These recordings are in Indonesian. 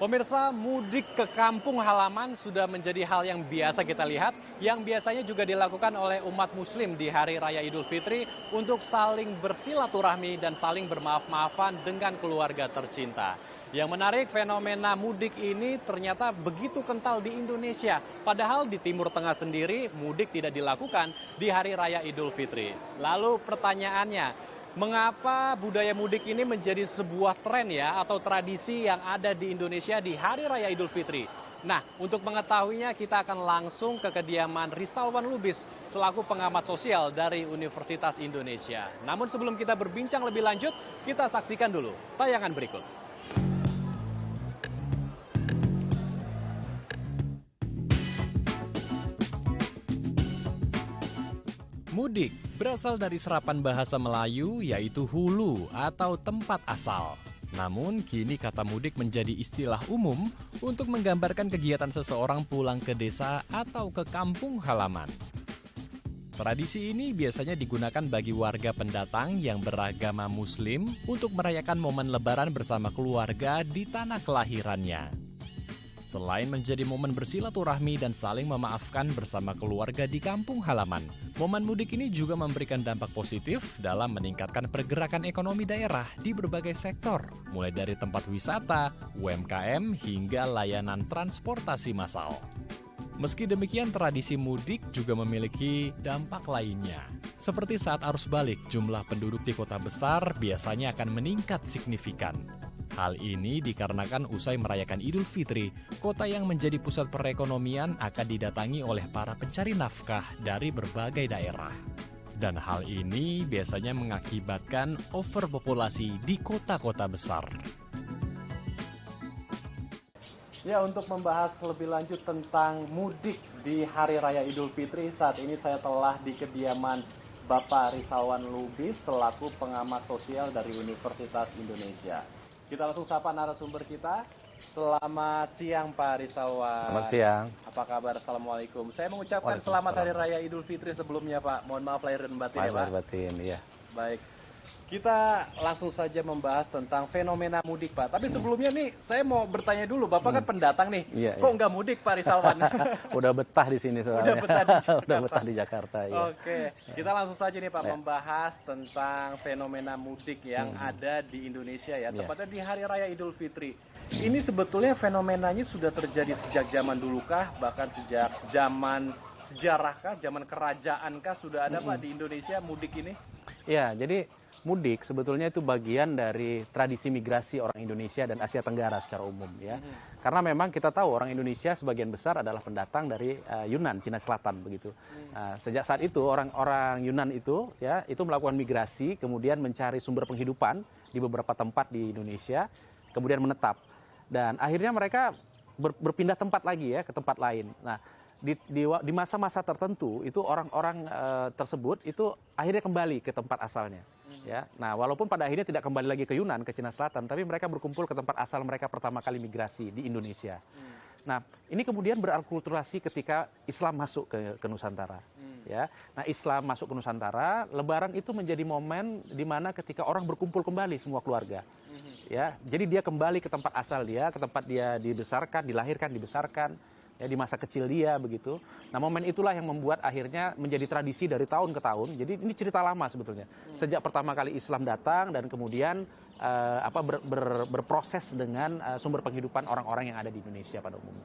Pemirsa, mudik ke kampung halaman sudah menjadi hal yang biasa kita lihat, yang biasanya juga dilakukan oleh umat muslim di Hari Raya Idul Fitri untuk saling bersilaturahmi dan saling bermaaf-maafan dengan keluarga tercinta. Yang menarik, fenomena mudik ini ternyata begitu kental di Indonesia. Padahal di Timur Tengah sendiri, mudik tidak dilakukan di Hari Raya Idul Fitri. Lalu pertanyaannya, mengapa budaya mudik ini menjadi sebuah tren ya atau tradisi yang ada di Indonesia di Hari Raya Idul Fitri? Nah, untuk mengetahuinya kita akan langsung ke kediaman Rizalwan Lubis selaku pengamat sosial dari Universitas Indonesia. Namun sebelum kita berbincang lebih lanjut, kita saksikan dulu tayangan berikut. Mudik berasal dari serapan bahasa Melayu yaitu hulu atau tempat asal. Namun kini kata mudik menjadi istilah umum untuk menggambarkan kegiatan seseorang pulang ke desa atau ke kampung halaman. Tradisi ini biasanya digunakan bagi warga pendatang yang beragama Muslim untuk merayakan momen Lebaran bersama keluarga di tanah kelahirannya. Selain menjadi momen bersilaturahmi dan saling memaafkan bersama keluarga di kampung halaman, momen mudik ini juga memberikan dampak positif dalam meningkatkan pergerakan ekonomi daerah di berbagai sektor, mulai dari tempat wisata, UMKM, hingga layanan transportasi massal. Meski demikian, tradisi mudik juga memiliki dampak lainnya. Seperti saat arus balik, jumlah penduduk di kota besar biasanya akan meningkat signifikan. Hal ini dikarenakan usai merayakan Idul Fitri, kota yang menjadi pusat perekonomian akan didatangi oleh para pencari nafkah dari berbagai daerah. Dan hal ini biasanya mengakibatkan overpopulasi di kota-kota besar. Ya, untuk membahas lebih lanjut tentang mudik di Hari Raya Idul Fitri, saat ini saya telah di kediaman Bapak Rizalwan Lubis selaku pengamat sosial dari Universitas Indonesia. Kita langsung sapa narasumber kita. Selamat siang Pak Rizalwan. Selamat siang. Apa kabar? Assalamualaikum. Saya mengucapkan selamat Hari Raya Idul Fitri sebelumnya Pak. Mohon maaf lahir dan batin ya Pak. Lahir batin, iya. Baik. Kita langsung saja membahas tentang fenomena mudik Pak. Tapi sebelumnya nih, saya mau bertanya dulu. Bapak kan pendatang nih. Iya, Kok iya. nggak mudik Pak Rizalwan? Udah betah di sini soalnya. Udah betah di Jakarta. Udah betah di Jakarta, ya. Oke, kita langsung saja nih Pak membahas tentang fenomena mudik yang ada di Indonesia ya, tepatnya di Hari Raya Idul Fitri. Ini sebetulnya fenomenanya sudah terjadi sejak zaman dulu kah, bahkan sejak zaman sejarah kah, zaman kerajaan kah sudah ada Pak di Indonesia mudik ini? Ya, jadi mudik sebetulnya itu bagian dari tradisi migrasi orang Indonesia dan Asia Tenggara secara umum ya. Karena memang kita tahu orang Indonesia sebagian besar adalah pendatang dari Yunan, Cina Selatan begitu. Sejak saat itu orang-orang Yunan itu ya itu melakukan migrasi, kemudian mencari sumber penghidupan di beberapa tempat di Indonesia, kemudian menetap. Dan akhirnya mereka berpindah tempat lagi ya ke tempat lain. Nah, di masa-masa tertentu itu orang-orang tersebut itu akhirnya kembali ke tempat asalnya ya. Nah, walaupun pada akhirnya tidak kembali lagi ke Yunan, ke Cina Selatan, tapi mereka berkumpul ke tempat asal mereka pertama kali migrasi di Indonesia. Nah, ini kemudian berakulturasi ketika Islam masuk ke Nusantara ya. Nah, Islam masuk ke Nusantara, Lebaran itu menjadi momen di mana ketika orang berkumpul kembali semua keluarga. Ya, jadi dia kembali ke tempat asal dia, ke tempat dia dibesarkan, dilahirkan, dibesarkan ya, di masa kecil dia begitu. Nah, momen itulah yang membuat akhirnya menjadi tradisi dari tahun ke tahun. Jadi ini cerita lama sebetulnya. Sejak pertama kali Islam datang dan kemudian berproses dengan sumber penghidupan orang-orang yang ada di Indonesia pada umumnya.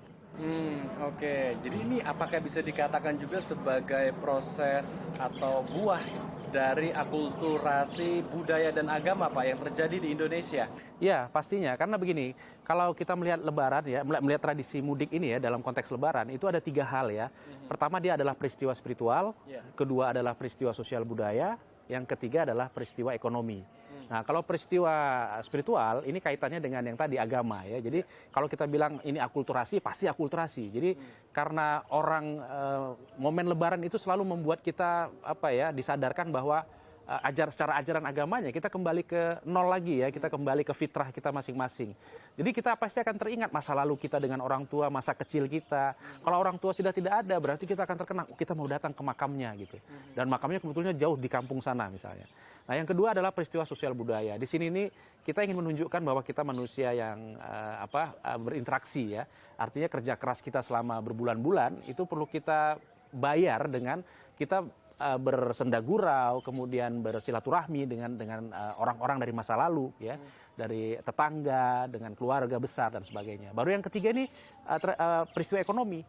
Oke. Jadi ini apakah bisa dikatakan juga sebagai proses atau buah dari akulturasi budaya dan agama Pak yang terjadi di Indonesia? Ya, pastinya. Karena begini, kalau kita melihat Lebaran ya, melihat tradisi mudik ini ya dalam konteks Lebaran itu ada 3 hal ya. Pertama dia adalah peristiwa spiritual, kedua adalah peristiwa sosial budaya, yang ketiga adalah peristiwa ekonomi. Nah, kalau peristiwa spiritual ini kaitannya dengan yang tadi agama ya. Jadi kalau kita bilang ini akulturasi, pasti akulturasi. Jadi karena orang momen Lebaran itu selalu membuat kita disadarkan bahwa secara ajaran agamanya, kita kembali ke nol lagi ya, kita kembali ke fitrah kita masing-masing. Jadi kita pasti akan teringat masa lalu kita dengan orang tua, masa kecil kita. Kalau orang tua sudah tidak ada, berarti kita akan terkenang, kita mau datang ke makamnya gitu. Dan makamnya kebetulan jauh di kampung sana misalnya. Nah, yang kedua adalah peristiwa sosial budaya. Di sini nih kita ingin menunjukkan bahwa kita manusia yang berinteraksi ya. Artinya kerja keras kita selama berbulan-bulan itu perlu kita bayar dengan kita bersenda gurau, kemudian bersilaturahmi dengan orang-orang dari masa lalu ya, dari tetangga, dengan keluarga besar dan sebagainya. Baru yang ketiga ini peristiwa ekonomi.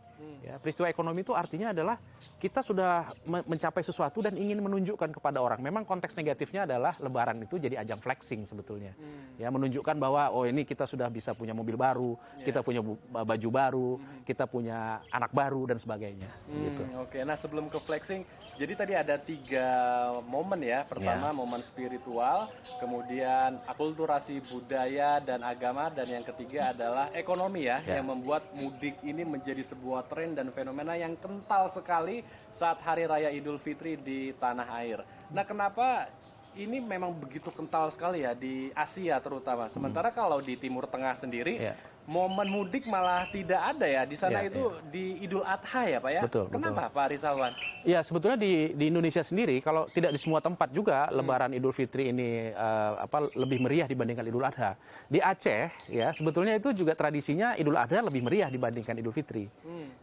Ya, peristiwa ekonomi itu artinya adalah kita sudah mencapai sesuatu dan ingin menunjukkan kepada orang. Memang konteks negatifnya adalah Lebaran itu jadi ajang flexing sebetulnya. Ya, menunjukkan bahwa oh ini kita sudah bisa punya mobil baru, kita punya baju baru, kita punya anak baru dan sebagainya. Gitu. Oke, nah sebelum ke flexing, jadi tadi ada 3 momen ya. Pertama momen spiritual, kemudian akulturasi budaya dan agama, dan yang ketiga adalah ekonomi ya, yang membuat mudik ini menjadi sebuah tren dan fenomena yang kental sekali saat Hari Raya Idul Fitri di tanah air. Nah, kenapa ini memang begitu kental sekali ya di Asia terutama. Sementara kalau di Timur Tengah sendiri, momen mudik malah tidak ada ya. Di sana itu di Idul Adha ya Pak ya? Betul. Kenapa Pak Rizalwan? Ya, sebetulnya di Indonesia sendiri, kalau tidak di semua tempat juga Lebaran Idul Fitri ini lebih meriah dibandingkan Idul Adha. Di Aceh ya, sebetulnya itu juga tradisinya Idul Adha lebih meriah dibandingkan Idul Fitri.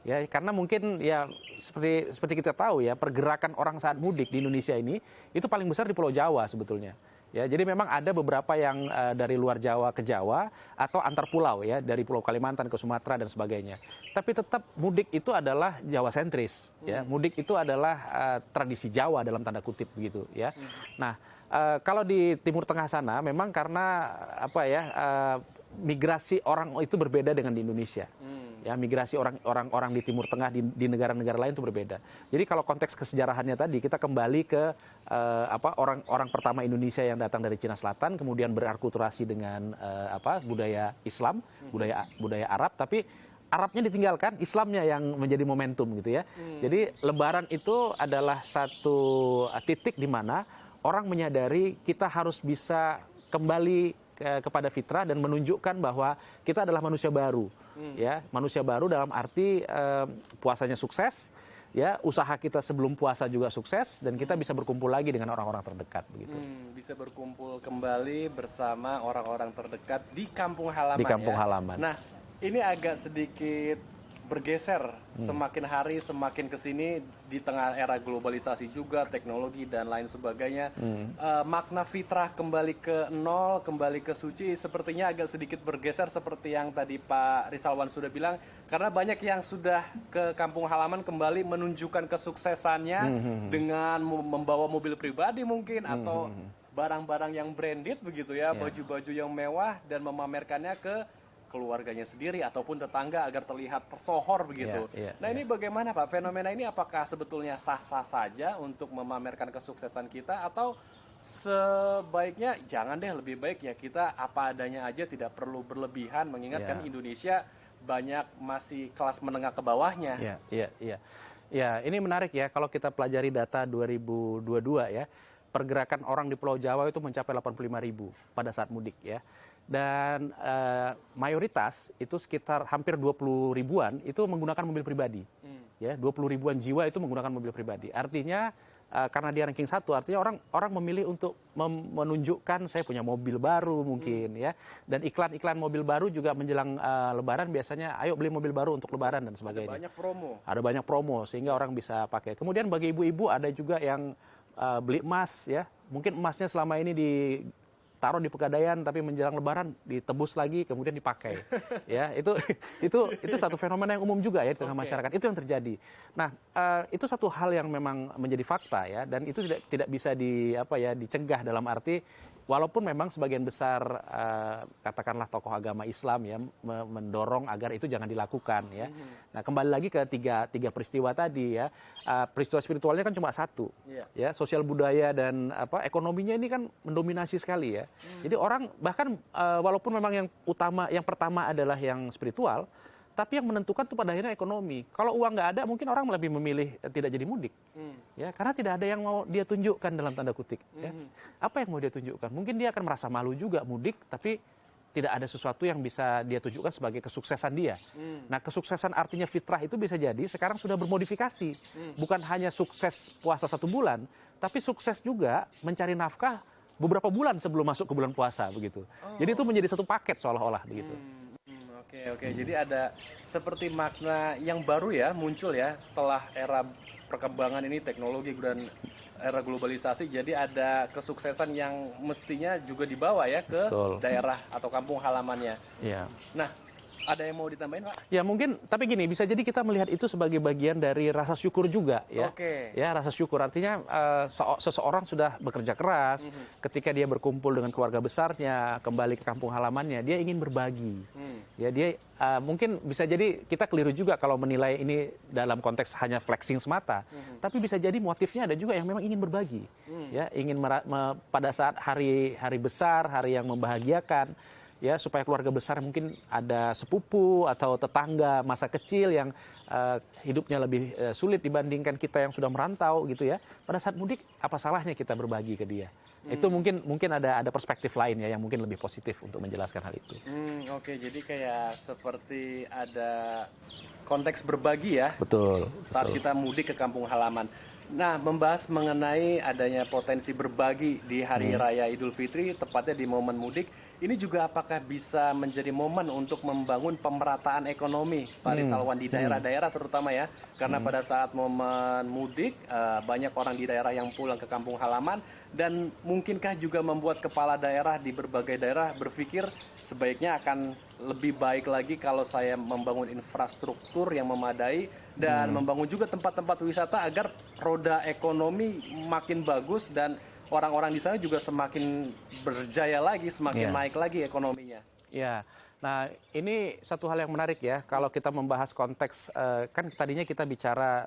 Ya, karena mungkin ya seperti kita tahu ya, pergerakan orang saat mudik di Indonesia ini itu paling besar di Pulau Jawa sebetulnya. Ya, jadi memang ada beberapa yang dari luar Jawa ke Jawa atau antar pulau ya, dari Pulau Kalimantan ke Sumatera dan sebagainya. Tapi tetap mudik itu adalah Jawa sentris ya. Mudik itu adalah tradisi Jawa dalam tanda kutip begitu ya. Nah, kalau di Timur Tengah sana memang karena migrasi orang itu berbeda dengan di Indonesia. Ya, migrasi orang-orang di Timur Tengah di negara-negara lain itu berbeda. Jadi kalau konteks kesejarahannya tadi kita kembali ke orang pertama Indonesia yang datang dari Cina Selatan, kemudian berakulturasi dengan budaya Islam, budaya Arab, tapi Arabnya ditinggalkan, Islamnya yang menjadi momentum gitu ya. Jadi Lebaran itu adalah satu titik di mana orang menyadari kita harus bisa kembali kepada fitrah dan menunjukkan bahwa kita adalah manusia baru. Ya, manusia baru dalam arti puasanya sukses, ya, usaha kita sebelum puasa juga sukses, dan kita bisa berkumpul lagi dengan orang-orang terdekat begitu. Bisa berkumpul kembali bersama orang-orang terdekat di kampung halaman. Di kampung halaman. Nah, ini agak sedikit bergeser semakin hari semakin kesini di tengah era globalisasi juga, teknologi dan lain sebagainya. Makna fitrah kembali ke nol, kembali ke suci sepertinya agak sedikit bergeser seperti yang tadi Pak Rizalwan sudah bilang, karena banyak yang sudah ke kampung halaman kembali menunjukkan kesuksesannya dengan membawa mobil pribadi mungkin atau barang-barang yang branded begitu ya, baju-baju yang mewah, dan memamerkannya ke keluarganya sendiri ataupun tetangga agar terlihat tersohor begitu. Nah, ini bagaimana Pak? Fenomena ini apakah sebetulnya sah-sah saja untuk memamerkan kesuksesan kita, atau sebaiknya jangan deh, lebih baik ya kita apa adanya aja, tidak perlu berlebihan, mengingatkan Indonesia banyak masih kelas menengah ke bawahnya. Ya, ini menarik ya, kalau kita pelajari data 2022 ya, pergerakan orang di Pulau Jawa itu mencapai 85.000 pada saat mudik ya. Dan mayoritas itu sekitar hampir 20 ribuan itu menggunakan mobil pribadi. Ya, 20 ribuan jiwa itu menggunakan mobil pribadi. Artinya karena dia ranking 1, artinya orang memilih untuk menunjukkan saya punya mobil baru mungkin ya. Dan iklan-iklan mobil baru juga menjelang Lebaran biasanya, ayo beli mobil baru untuk Lebaran dan sebagainya. Ada banyak promo sehingga orang bisa pakai. Kemudian bagi ibu-ibu ada juga yang beli emas ya. Mungkin emasnya selama ini taruh di Pegadaian, tapi menjelang Lebaran ditebus lagi kemudian dipakai. Ya, itu satu fenomena yang umum juga ya di tengah masyarakat. Itu yang terjadi. Nah, itu satu hal yang memang menjadi fakta ya, dan itu tidak bisa dicegah, dalam arti walaupun memang sebagian besar katakanlah tokoh agama Islam ya mendorong agar itu jangan dilakukan ya. Nah, kembali lagi ke tiga peristiwa tadi ya. Peristiwa spiritualnya kan cuma satu. Ya, sosial budaya dan ekonominya ini kan mendominasi sekali ya. Jadi orang bahkan walaupun memang yang pertama adalah yang spiritual, Tapi yang menentukan tuh pada akhirnya ekonomi. Kalau uang nggak ada, mungkin orang lebih memilih tidak jadi mudik. Ya, karena tidak ada yang mau dia tunjukkan dalam tanda kutip. Ya. Apa yang mau dia tunjukkan? Mungkin dia akan merasa malu juga mudik, tapi tidak ada sesuatu yang bisa dia tunjukkan sebagai kesuksesan dia. Nah, kesuksesan artinya fitrah itu bisa jadi sekarang sudah bermodifikasi. Bukan hanya sukses puasa 1 bulan, tapi sukses juga mencari nafkah beberapa bulan sebelum masuk ke bulan puasa begitu. Jadi itu menjadi satu paket seolah-olah begitu. Oke. Jadi ada seperti makna yang baru ya muncul ya setelah era perkembangan ini teknologi dan era globalisasi. Jadi ada kesuksesan yang mestinya juga dibawa ya ke daerah atau kampung halamannya. Iya. Nah, ada yang mau ditambahin, Pak? Ya mungkin, tapi gini, bisa jadi kita melihat itu sebagai bagian dari rasa syukur juga ya. Oke. Ya, rasa syukur artinya seseorang sudah bekerja keras, ketika dia berkumpul dengan keluarga besarnya, kembali ke kampung halamannya, dia ingin berbagi. Ya, dia mungkin bisa jadi kita keliru juga kalau menilai ini dalam konteks hanya flexing semata. Tapi bisa jadi motifnya ada juga yang memang ingin berbagi. Ya, ingin pada saat hari besar, hari yang membahagiakan, ya, supaya keluarga besar mungkin ada sepupu atau tetangga masa kecil yang hidupnya lebih sulit dibandingkan kita yang sudah merantau gitu ya. Pada saat mudik, apa salahnya kita berbagi ke dia? Itu mungkin ada perspektif lain ya yang mungkin lebih positif untuk menjelaskan hal itu. Oke, jadi kayak seperti ada konteks berbagi ya. Betul. Saat kita mudik ke kampung halaman. Nah, membahas mengenai adanya potensi berbagi di Hari Raya Idul Fitri, tepatnya di momen mudik, ini juga apakah bisa menjadi momen untuk membangun pemerataan ekonomi, Pak Rizalwan, di daerah-daerah terutama ya? Karena pada saat momen mudik, banyak orang di daerah yang pulang ke kampung halaman, dan mungkinkah juga membuat kepala daerah di berbagai daerah berpikir sebaiknya akan lebih baik lagi kalau saya membangun infrastruktur yang memadai dan membangun juga tempat-tempat wisata agar roda ekonomi makin bagus dan orang-orang di sana juga semakin berjaya lagi, semakin naik lagi ekonominya. Ya, nah ini satu hal yang menarik ya. Kalau kita membahas konteks, kan tadinya kita bicara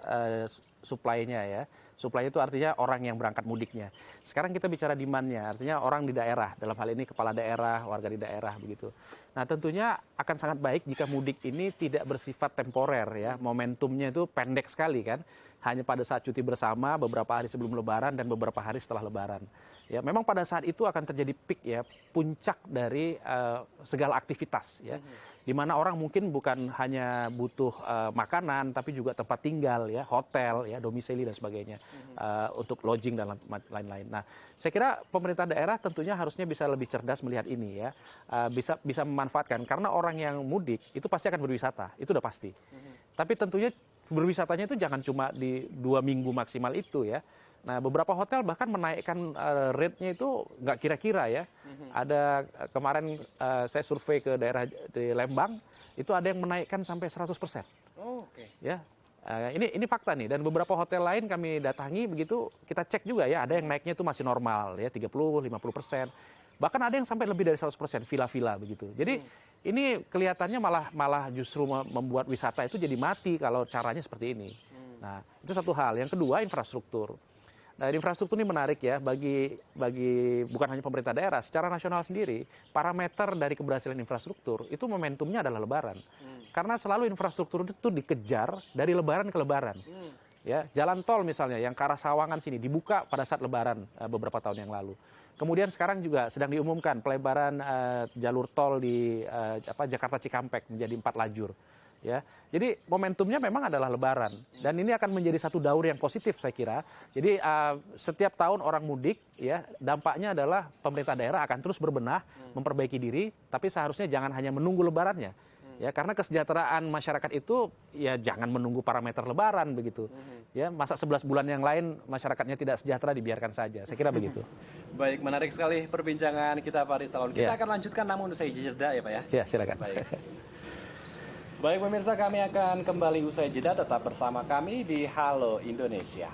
supply-nya ya. Supply itu artinya orang yang berangkat mudiknya. Sekarang kita bicara demand-nya, artinya orang di daerah. Dalam hal ini kepala daerah, warga di daerah begitu. Nah tentunya akan sangat baik jika mudik ini tidak bersifat temporer ya. Momentumnya itu pendek sekali kan. Hanya pada saat cuti bersama, beberapa hari sebelum Lebaran dan beberapa hari setelah Lebaran. Ya, memang pada saat itu akan terjadi peak ya, puncak dari segala aktivitas ya. Di mana orang mungkin bukan hanya butuh makanan, tapi juga tempat tinggal ya, hotel ya, domisili dan sebagainya, untuk lodging dan lain-lain. Nah, saya kira pemerintah daerah tentunya harusnya bisa lebih cerdas melihat ini ya, bisa memanfaatkan karena orang yang mudik itu pasti akan berwisata, itu udah pasti. Tapi tentunya berwisatanya itu jangan cuma di 2 minggu maksimal itu ya. Nah, beberapa hotel bahkan menaikkan rate-nya itu nggak kira-kira ya. Ada kemarin saya survei ke daerah di Lembang, itu ada yang menaikkan sampai 100%. Oke. Ya, ini fakta nih. Dan beberapa hotel lain kami datangi begitu, kita cek juga ya, ada yang naiknya itu masih normal ya, 30-50%. Bahkan ada yang sampai lebih dari 100%, villa-villa begitu. Jadi ini kelihatannya malah justru membuat wisata itu jadi mati kalau caranya seperti ini. Nah, itu satu hal. Yang kedua, infrastruktur. Nah, infrastruktur ini menarik ya bagi bukan hanya pemerintah daerah, secara nasional sendiri, parameter dari keberhasilan infrastruktur itu momentumnya adalah Lebaran. Karena selalu infrastruktur itu dikejar dari Lebaran ke Lebaran. Ya, jalan tol misalnya yang ke arah Sawangan sini dibuka pada saat Lebaran beberapa tahun yang lalu. Kemudian sekarang juga sedang diumumkan pelebaran jalur tol di Jakarta Cikampek menjadi 4 lajur. Ya, jadi momentumnya memang adalah Lebaran dan ini akan menjadi satu daur yang positif saya kira. Jadi setiap tahun orang mudik, ya dampaknya adalah pemerintah daerah akan terus berbenah, memperbaiki diri, tapi seharusnya jangan hanya menunggu Lebarannya, ya karena kesejahteraan masyarakat itu ya jangan menunggu parameter Lebaran begitu. Ya masa 11 bulan yang lain masyarakatnya tidak sejahtera dibiarkan saja. Saya kira begitu. Baik, menarik sekali perbincangan kita Pak Rizalwan. Kita akan lanjutkan namun usai jeda ya Pak ya. Ya silakan. Baik pemirsa, kami akan kembali usai jeda, tetap bersama kami di Halo Indonesia.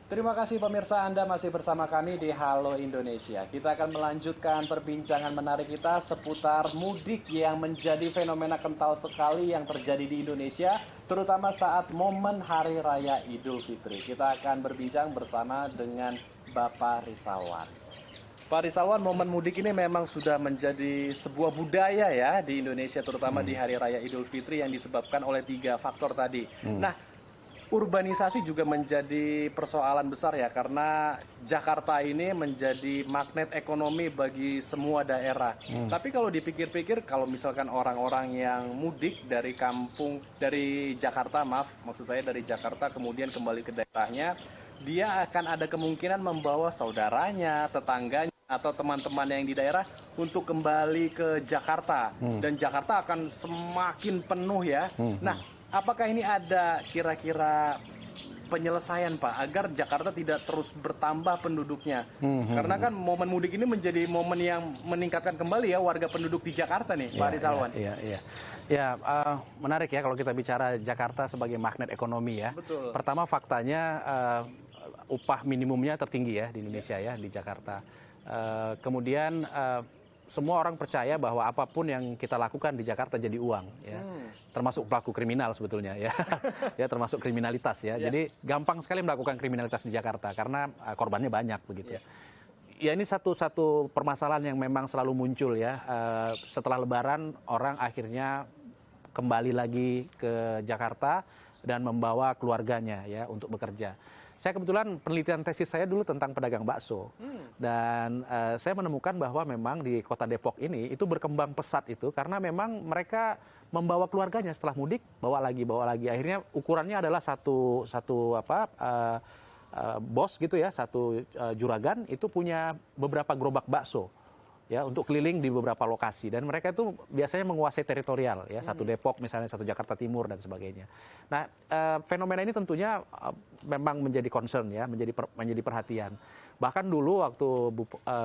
Terima kasih pemirsa, Anda masih bersama kami di Halo Indonesia. Kita akan melanjutkan perbincangan menarik kita seputar mudik yang menjadi fenomena kental sekali yang terjadi di Indonesia, terutama saat momen Hari Raya Idul Fitri. Kita akan berbincang bersama dengan Bapak Rizalwan. Pak Rizalwan, momen mudik ini memang sudah menjadi sebuah budaya ya di Indonesia, terutama di Hari Raya Idul Fitri yang disebabkan oleh 3 faktor tadi. Nah, urbanisasi juga menjadi persoalan besar ya, karena Jakarta ini menjadi magnet ekonomi bagi semua daerah. Tapi kalau dipikir-pikir, kalau misalkan orang-orang yang mudik dari kampung, dari Jakarta, maksud saya dari Jakarta kemudian kembali ke daerahnya, dia akan ada kemungkinan membawa saudaranya, tetangganya, atau teman-teman yang di daerah untuk kembali ke Jakarta. Dan Jakarta akan semakin penuh ya. Nah, apakah ini ada kira-kira penyelesaian Pak agar Jakarta tidak terus bertambah penduduknya? Karena kan momen mudik ini menjadi momen yang meningkatkan kembali ya warga penduduk di Jakarta nih, Pak Rizalwan. Ya, menarik ya kalau kita bicara Jakarta sebagai magnet ekonomi ya. Betul. Pertama faktanya upah minimumnya tertinggi ya di Indonesia ya, di Jakarta. Kemudian semua orang percaya bahwa apapun yang kita lakukan di Jakarta jadi uang ya, termasuk pelaku kriminal sebetulnya ya, ya termasuk kriminalitas ya. Jadi gampang sekali melakukan kriminalitas di Jakarta karena korbannya banyak begitu ya. Ya ini satu permasalahan yang memang selalu muncul ya. Setelah Lebaran orang akhirnya kembali lagi ke Jakarta dan membawa keluarganya ya untuk bekerja. Saya kebetulan penelitian tesis saya dulu tentang pedagang bakso. Dan saya menemukan bahwa memang di kota Depok ini itu berkembang pesat itu karena memang mereka membawa keluarganya setelah mudik, bawa lagi. Akhirnya ukurannya adalah satu bos gitu ya, satu juragan itu punya beberapa gerobak bakso. Ya, untuk keliling di beberapa lokasi dan mereka itu biasanya menguasai teritorial ya, satu Depok misalnya, satu Jakarta Timur dan sebagainya. Nah, fenomena ini tentunya memang menjadi concern ya, menjadi perhatian. Bahkan dulu waktu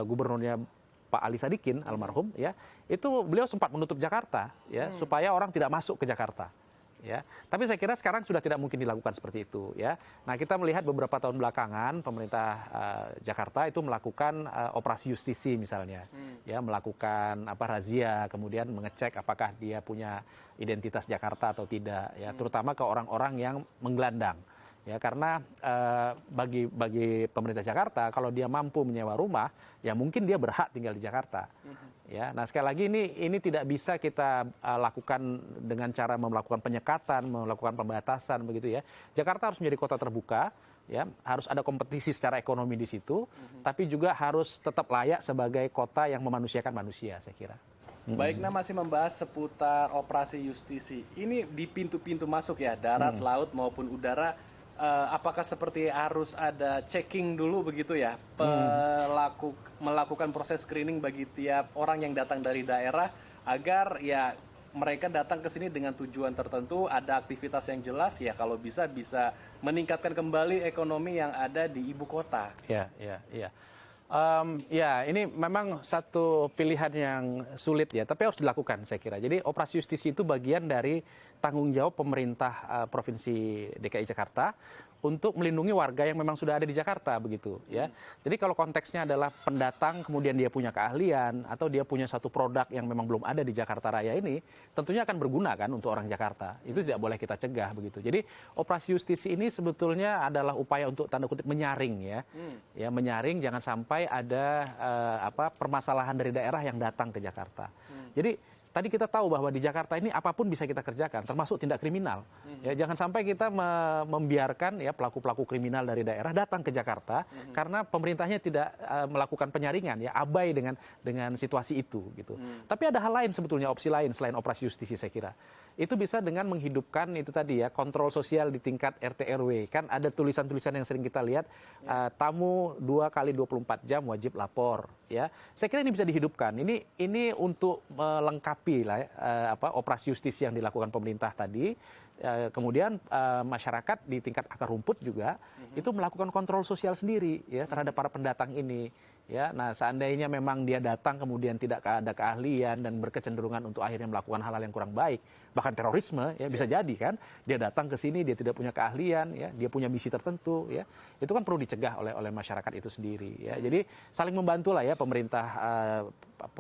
gubernurnya Pak Ali Sadikin almarhum ya, itu beliau sempat menutup Jakarta ya supaya orang tidak masuk ke Jakarta. Ya, tapi saya kira sekarang sudah tidak mungkin dilakukan seperti itu ya. Nah, kita melihat beberapa tahun belakangan pemerintah Jakarta itu melakukan operasi justisi misalnya, ya melakukan razia, kemudian mengecek apakah dia punya identitas Jakarta atau tidak, ya terutama ke orang-orang yang menggelandang. Ya, karena bagi pemerintah Jakarta kalau dia mampu menyewa rumah, ya mungkin dia berhak tinggal di Jakarta. Ya, nah sekali lagi ini tidak bisa kita lakukan dengan cara melakukan penyekatan, melakukan pembatasan begitu ya. Jakarta harus menjadi kota terbuka, ya harus ada kompetisi secara ekonomi di situ, tapi juga harus tetap layak sebagai kota yang memanusiakan manusia, saya kira. Baik, nah masih membahas seputar operasi justisi. Ini di pintu-pintu masuk ya, darat, laut maupun udara. Apakah seperti harus ada checking dulu begitu ya, melakukan proses screening bagi tiap orang yang datang dari daerah agar ya mereka datang ke sini dengan tujuan tertentu, ada aktivitas yang jelas ya, kalau bisa meningkatkan kembali ekonomi yang ada di ibu kota. Ya. Ya, ini memang satu pilihan yang sulit ya, tapi harus dilakukan saya kira. Jadi operasi justisi itu bagian dari tanggung jawab pemerintah Provinsi DKI Jakarta untuk melindungi warga yang memang sudah ada di Jakarta begitu ya. Jadi kalau konteksnya adalah pendatang kemudian dia punya keahlian atau dia punya satu produk yang memang belum ada di Jakarta Raya ini, tentunya akan berguna kan untuk orang Jakarta. Itu tidak boleh kita cegah begitu. Jadi operasi justisi ini sebetulnya adalah upaya untuk tanda kutip menyaring ya. Ya, menyaring jangan sampai ada permasalahan dari daerah yang datang ke Jakarta. Jadi tadi kita tahu bahwa di Jakarta ini apapun bisa kita kerjakan, termasuk tindak kriminal. Ya, jangan sampai kita membiarkan ya pelaku-pelaku kriminal dari daerah datang ke Jakarta karena pemerintahnya tidak melakukan penyaringan, ya abai dengan situasi itu gitu. Tapi ada hal lain sebetulnya, opsi lain selain operasi justisi saya kira. Itu bisa dengan menghidupkan itu tadi ya, kontrol sosial di tingkat RT RW. Kan ada tulisan-tulisan yang sering kita lihat, tamu 2 kali 24 jam wajib lapor. Ya, saya kira ini bisa dihidupkan. Ini untuk melengkapi lah operasi justisi yang dilakukan pemerintah tadi. Kemudian masyarakat di tingkat akar rumput juga itu melakukan kontrol sosial sendiri ya terhadap para pendatang ini. Ya, nah seandainya memang dia datang kemudian tidak ada keahlian dan berkecenderungan untuk akhirnya melakukan hal-hal yang kurang baik, bahkan terorisme ya bisa jadi kan, dia datang ke sini dia tidak punya keahlian ya, dia punya misi tertentu ya, itu kan perlu dicegah oleh masyarakat itu sendiri ya. Jadi saling membantu lah ya pemerintah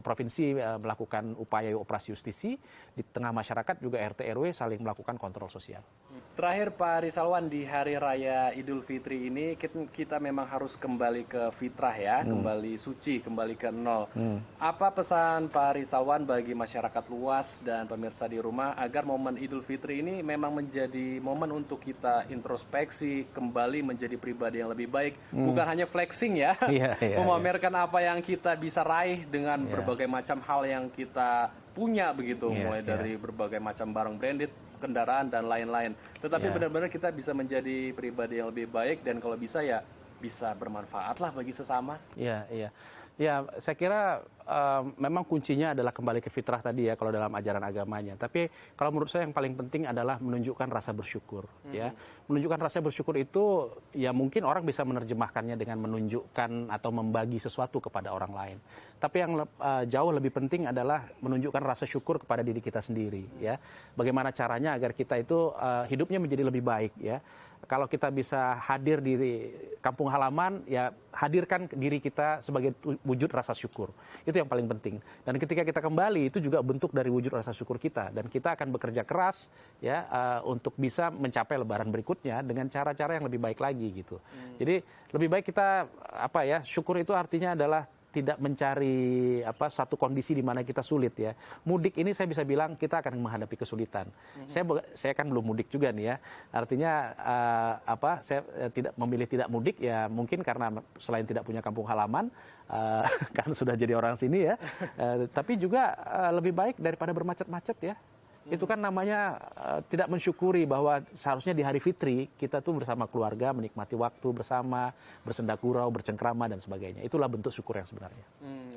provinsi melakukan upaya operasi justisi, di tengah masyarakat juga RT RW saling melakukan kontrol sosial. Terakhir Pak Rizalwan, di Hari Raya Idul Fitri ini kita memang harus kembali ke fitrah ya, kembali kembali suci, kembali ke nol. Apa pesan Pak Rizalwan bagi masyarakat luas dan pemirsa di rumah agar momen Idul Fitri ini memang menjadi momen untuk kita introspeksi, kembali menjadi pribadi yang lebih baik, bukan hanya flexing ya, memamerkan apa yang kita bisa raih dengan berbagai macam hal yang kita punya begitu, mulai dari berbagai macam barang branded, kendaraan dan lain-lain. Tetapi benar-benar kita bisa menjadi pribadi yang lebih baik dan kalau bisa ya bisa bermanfaat lah bagi sesama. Ya, saya kira memang kuncinya adalah kembali ke fitrah tadi ya kalau dalam ajaran agamanya. Tapi kalau menurut saya yang paling penting adalah menunjukkan rasa bersyukur. Ya, menunjukkan rasa bersyukur itu ya mungkin orang bisa menerjemahkannya dengan menunjukkan atau membagi sesuatu kepada orang lain. Tapi yang jauh lebih penting adalah menunjukkan rasa syukur kepada diri kita sendiri. Ya, bagaimana caranya agar kita itu hidupnya menjadi lebih baik. Ya. Kalau kita bisa hadir di kampung halaman, ya hadirkan diri kita sebagai wujud rasa syukur. Itu yang paling penting. Dan ketika kita kembali, itu juga bentuk dari wujud rasa syukur kita. Dan kita akan bekerja keras ya untuk bisa mencapai lebaran berikutnya dengan cara-cara yang lebih baik lagi gitu. Jadi lebih baik kita syukur itu artinya adalah tidak mencari satu kondisi di mana kita sulit ya. Mudik ini saya bisa bilang kita akan menghadapi kesulitan. Saya kan belum mudik juga nih ya. Artinya saya tidak memilih tidak mudik ya mungkin karena selain tidak punya kampung halaman kan sudah jadi orang sini ya. Tapi juga lebih baik daripada bermacet-macet ya. Itu kan namanya tidak mensyukuri bahwa seharusnya di hari fitri kita tuh bersama keluarga menikmati waktu bersama, bersenda gurau, bercengkrama dan sebagainya. Itulah bentuk syukur yang sebenarnya.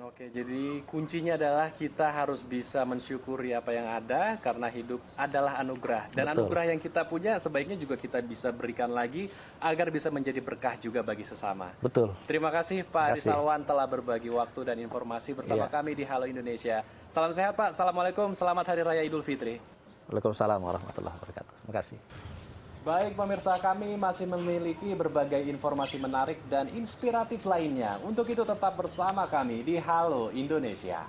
Oke, jadi kuncinya adalah kita harus bisa mensyukuri apa yang ada karena hidup adalah anugerah. Dan anugerah yang kita punya sebaiknya juga kita bisa berikan lagi agar bisa menjadi berkah juga bagi sesama. Betul. Terima kasih Pak Rizalwan telah berbagi waktu dan informasi bersama kami di Halo Indonesia. Salam sehat Pak, Assalamualaikum, selamat Hari Raya Idul Fitri. Waalaikumsalam warahmatullahi wabarakatuh. Terima kasih. Baik pemirsa, kami masih memiliki berbagai informasi menarik dan inspiratif lainnya. Untuk itu tetap bersama kami di Halo Indonesia.